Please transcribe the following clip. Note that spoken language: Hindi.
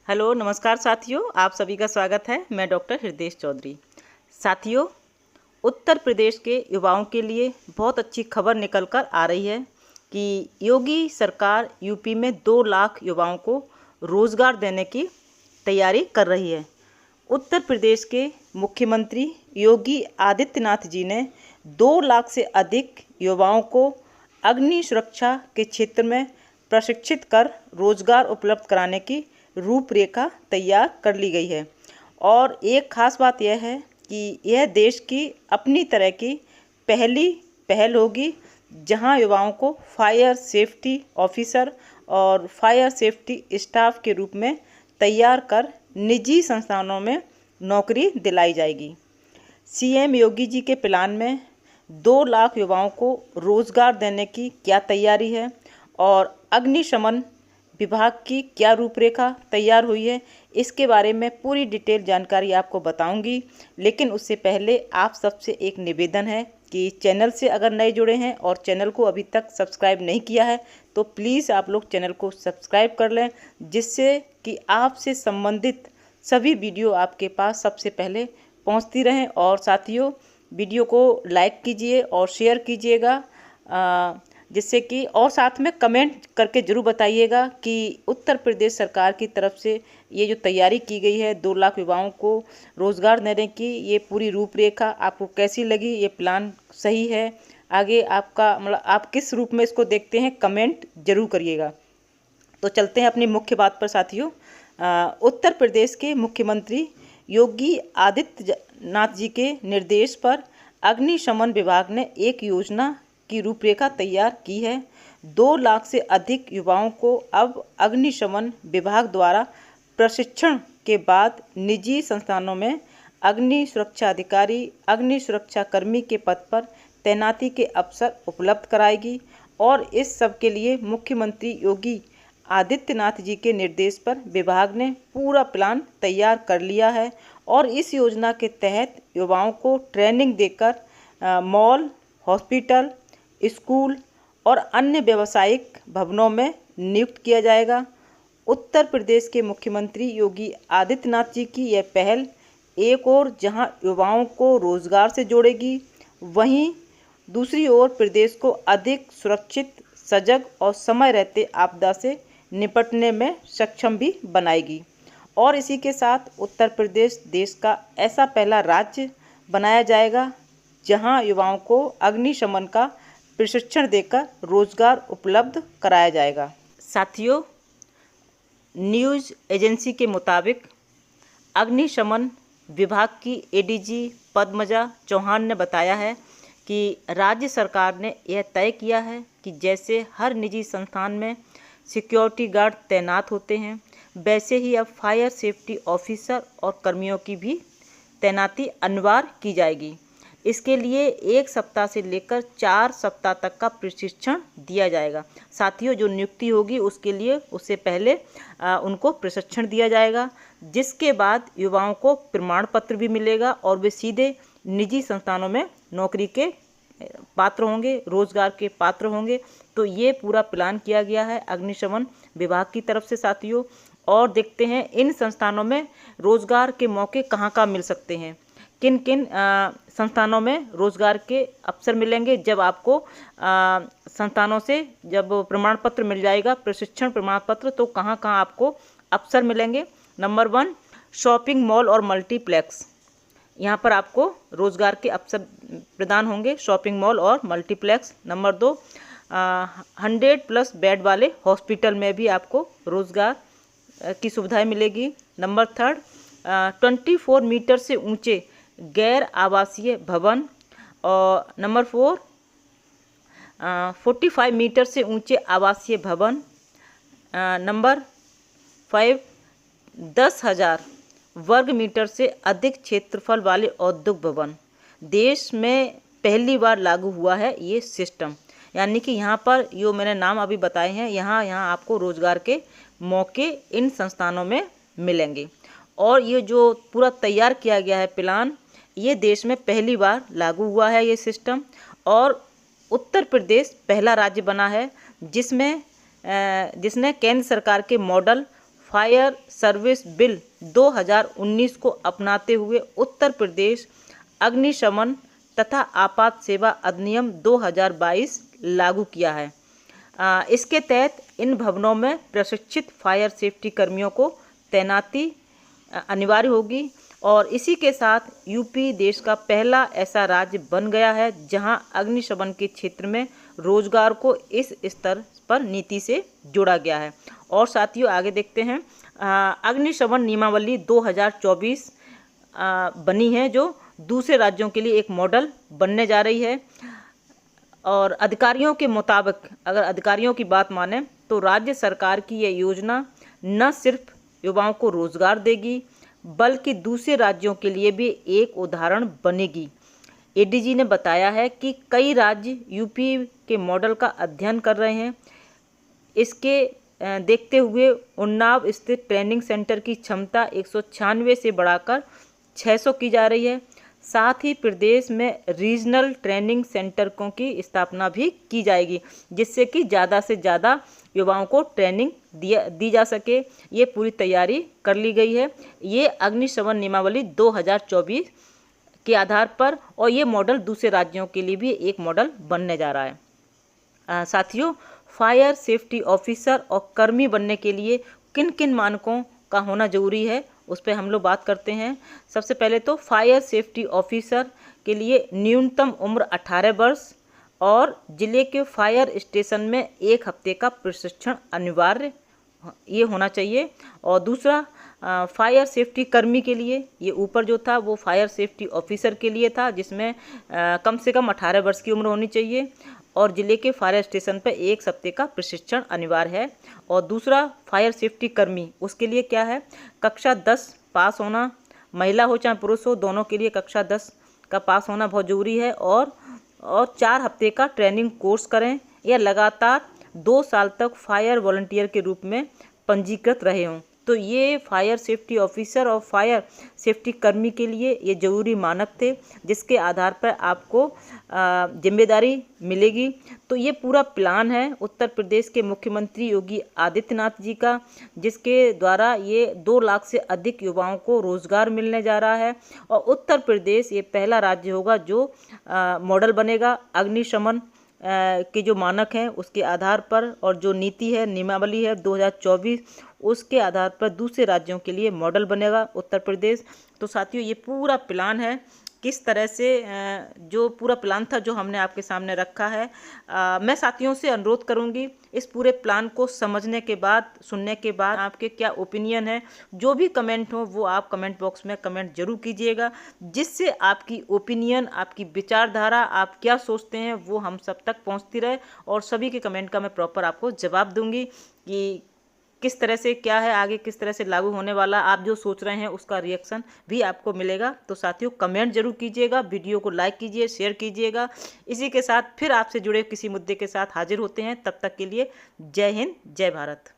हेलो नमस्कार साथियों, आप सभी का स्वागत है। मैं डॉक्टर हृदय चौधरी। साथियों, उत्तर प्रदेश के युवाओं के लिए बहुत अच्छी खबर निकल कर आ रही है कि योगी सरकार यूपी में 2 लाख युवाओं को रोज़गार देने की तैयारी कर रही है। उत्तर प्रदेश के मुख्यमंत्री योगी आदित्यनाथ जी ने 2 लाख से अधिक युवाओं को अग्नि सुरक्षा के क्षेत्र में प्रशिक्षित कर रोजगार उपलब्ध कराने की रूपरेखा तैयार कर ली गई है। और एक खास बात यह है कि यह देश की अपनी तरह की पहली पहल होगी जहां युवाओं को फायर सेफ्टी ऑफिसर और फायर सेफ्टी स्टाफ के रूप में तैयार कर निजी संस्थानों में नौकरी दिलाई जाएगी। सीएम योगी जी के प्लान में 2 लाख युवाओं को रोजगार देने की क्या तैयारी है और अग्निशमन विभाग की क्या रूपरेखा तैयार हुई है, इसके बारे में पूरी डिटेल जानकारी आपको बताऊंगी। लेकिन उससे पहले आप सबसे एक निवेदन है कि चैनल से अगर नए जुड़े हैं और चैनल को अभी तक सब्सक्राइब नहीं किया है तो प्लीज़ आप लोग चैनल को सब्सक्राइब कर लें, जिससे कि आपसे संबंधित सभी वीडियो आपके पास सबसे पहले पहुंचती रहें। और साथियों, वीडियो को लाइक कीजिए और शेयर कीजिएगा, जिससे कि और साथ में कमेंट करके ज़रूर बताइएगा कि उत्तर प्रदेश सरकार की तरफ से ये जो तैयारी की गई है 2 लाख युवाओं को रोज़गार देने की, ये पूरी रूपरेखा आपको कैसी लगी, ये प्लान सही है, आगे आपका मतलब आप किस रूप में इसको देखते हैं, कमेंट जरूर करिएगा। तो चलते हैं अपनी मुख्य बात पर साथियों। उत्तर प्रदेश के मुख्यमंत्री योगी आदित्यनाथ जी के निर्देश पर अग्निशमन विभाग ने एक योजना की रूपरेखा तैयार की है। 2 लाख से अधिक युवाओं को अब अग्निशमन विभाग द्वारा प्रशिक्षण के बाद निजी संस्थानों में अग्नि सुरक्षा अधिकारी, अग्नि सुरक्षा कर्मी के पद पर तैनाती के अवसर उपलब्ध कराएगी। और इस सब के लिए मुख्यमंत्री योगी आदित्यनाथ जी के निर्देश पर विभाग ने पूरा प्लान तैयार कर लिया है। और इस योजना के तहत युवाओं को ट्रेनिंग देकर मॉल, हॉस्पिटल, स्कूल और अन्य व्यावसायिक भवनों में नियुक्त किया जाएगा। उत्तर प्रदेश के मुख्यमंत्री योगी आदित्यनाथ जी की यह पहल एक ओर जहां युवाओं को रोजगार से जोड़ेगी, वहीं दूसरी ओर प्रदेश को अधिक सुरक्षित, सजग और समय रहते आपदा से निपटने में सक्षम भी बनाएगी। और इसी के साथ उत्तर प्रदेश देश का ऐसा पहला राज्य बनाया जाएगा जहां युवाओं को अग्निशमन का प्रशिक्षण देकर रोजगार उपलब्ध कराया जाएगा। साथियों, न्यूज़ एजेंसी के मुताबिक अग्निशमन विभाग की एडीजी पद्मजा चौहान ने बताया है कि राज्य सरकार ने यह तय किया है कि जैसे हर निजी संस्थान में सिक्योरिटी गार्ड तैनात होते हैं, वैसे ही अब फायर सेफ्टी ऑफिसर और कर्मियों की भी तैनाती अनिवार्य की जाएगी। इसके लिए 1 सप्ताह से लेकर 4 सप्ताह तक का प्रशिक्षण दिया जाएगा। साथियों, जो नियुक्ति होगी उसके लिए उससे पहले उनको प्रशिक्षण दिया जाएगा, जिसके बाद युवाओं को प्रमाण पत्र भी मिलेगा और वे सीधे निजी संस्थानों में नौकरी के पात्र होंगे, रोजगार के पात्र होंगे। तो ये पूरा प्लान किया गया है अग्निशमन विभाग की तरफ से साथियों। और देखते हैं इन संस्थानों में रोजगार के मौके कहाँ कहाँ मिल सकते हैं, किन किन संस्थानों में रोजगार के अवसर मिलेंगे। जब आपको संस्थानों से जब प्रमाण पत्र मिल जाएगा, प्रशिक्षण प्रमाण पत्र, तो कहाँ कहाँ आपको अवसर मिलेंगे। नंबर 1, शॉपिंग मॉल और मल्टीप्लेक्स, यहाँ पर आपको रोजगार के अवसर प्रदान होंगे, शॉपिंग मॉल और मल्टीप्लेक्स। नंबर 2, 100+ बेड वाले हॉस्पिटल में भी आपको रोजगार की सुविधाएं मिलेगी। नंबर 3, 24 मीटर से ऊंचे गैर आवासीय भवन। और नंबर 4, 45 मीटर से ऊंचे आवासीय भवन। नंबर 5, 10,000 वर्ग मीटर से अधिक क्षेत्रफल वाले औद्योगिक भवन। देश में पहली बार लागू हुआ है ये सिस्टम, यानी कि यहाँ पर जो मैंने नाम अभी बताए हैं, यहाँ आपको रोजगार के मौके इन संस्थानों में मिलेंगे। और ये जो पूरा तैयार किया गया है प्लान, ये देश में पहली बार लागू हुआ है ये सिस्टम। और उत्तर प्रदेश पहला राज्य बना है जिसने केंद्र सरकार के मॉडल फायर सर्विस बिल 2019 को अपनाते हुए उत्तर प्रदेश अग्निशमन तथा आपात सेवा अधिनियम 2022 लागू किया है। इसके तहत इन भवनों में प्रशिक्षित फायर सेफ्टी कर्मियों को तैनाती अनिवार्य होगी और इसी के साथ यूपी देश का पहला ऐसा राज्य बन गया है जहां अग्निशमन के क्षेत्र में रोजगार को इस स्तर पर नीति से जोड़ा गया है। और साथियों आगे देखते हैं, अग्निशमन नियमावली 2024 बनी है जो दूसरे राज्यों के लिए एक मॉडल बनने जा रही है। और अधिकारियों के मुताबिक, अगर अधिकारियों की बात माने तो राज्य सरकार की यह योजना न सिर्फ युवाओं को रोजगार देगी बल्कि दूसरे राज्यों के लिए भी एक उदाहरण बनेगी। एडीजी ने बताया है कि कई राज्य यूपी के मॉडल का अध्ययन कर रहे हैं। इसके देखते हुए उन्नाव स्थित ट्रेनिंग सेंटर की क्षमता 196 से बढ़ाकर 600 की जा रही है। साथ ही प्रदेश में रीजनल ट्रेनिंग सेंटरों की स्थापना भी की जाएगी जिससे कि ज़्यादा से ज़्यादा युवाओं को ट्रेनिंग दी जा सके। ये पूरी तैयारी कर ली गई है। ये अग्निशमन नियमावली 2024 के आधार पर और ये मॉडल दूसरे राज्यों के लिए भी एक मॉडल बनने जा रहा है। साथियों, फायर सेफ्टी ऑफिसर और कर्मी बनने के लिए किन किन मानकों का होना जरूरी है उस पर हम लोग बात करते हैं। सबसे पहले तो फायर सेफ्टी ऑफिसर के लिए न्यूनतम उम्र 18 वर्ष और जिले के फायर स्टेशन में 1 हफ्ते का प्रशिक्षण अनिवार्य ये होना चाहिए। और दूसरा, फायर सेफ्टी कर्मी के लिए, ये ऊपर जो था वो फायर सेफ्टी ऑफिसर के लिए था जिसमें कम से कम 18 वर्ष की उम्र होनी चाहिए और जिले के फायर स्टेशन पर 1 हफ्ते का प्रशिक्षण अनिवार्य है। और दूसरा, फायर सेफ्टी कर्मी, उसके लिए क्या है, कक्षा 10 पास होना, महिला हो चाहे पुरुष हो, दोनों के लिए कक्षा 10 का पास होना बहुत ज़रूरी है। और 4 हफ्ते का ट्रेनिंग कोर्स करें या लगातार 2 साल तक फायर वॉलंटियर के रूप में पंजीकृत रहे हों। तो ये फायर सेफ्टी ऑफिसर और फायर सेफ्टी कर्मी के लिए ये ज़रूरी मानक थे जिसके आधार पर आपको जिम्मेदारी मिलेगी। तो ये पूरा प्लान है उत्तर प्रदेश के मुख्यमंत्री योगी आदित्यनाथ जी का, जिसके द्वारा ये 2 लाख से अधिक युवाओं को रोज़गार मिलने जा रहा है। और उत्तर प्रदेश ये पहला राज्य होगा जो मॉडल बनेगा अग्निशमन के जो मानक हैं उसके आधार पर और जो नीति है नियमावली है 2024 उसके आधार पर दूसरे राज्यों के लिए मॉडल बनेगा उत्तर प्रदेश। तो साथियों ये पूरा प्लान है, किस तरह से जो पूरा प्लान था जो हमने आपके सामने रखा है। मैं साथियों से अनुरोध करूंगी इस पूरे प्लान को समझने के बाद, सुनने के बाद आपके क्या ओपिनियन है, जो भी कमेंट हो वो आप कमेंट बॉक्स में कमेंट जरूर कीजिएगा जिससे आपकी ओपिनियन, आपकी विचारधारा, आप क्या सोचते हैं वो हम सब तक पहुंचती रहे और सभी के कमेंट का मैं प्रॉपर आपको जवाब दूंगी कि किस तरह से क्या है, आगे किस तरह से लागू होने वाला, आप जो सोच रहे हैं उसका रिएक्शन भी आपको मिलेगा। तो साथियों कमेंट जरूर कीजिएगा, वीडियो को लाइक कीजिए, शेयर कीजिएगा। इसी के साथ फिर आपसे जुड़े किसी मुद्दे के साथ हाजिर होते हैं, तब तक के लिए जय हिंद, जय भारत।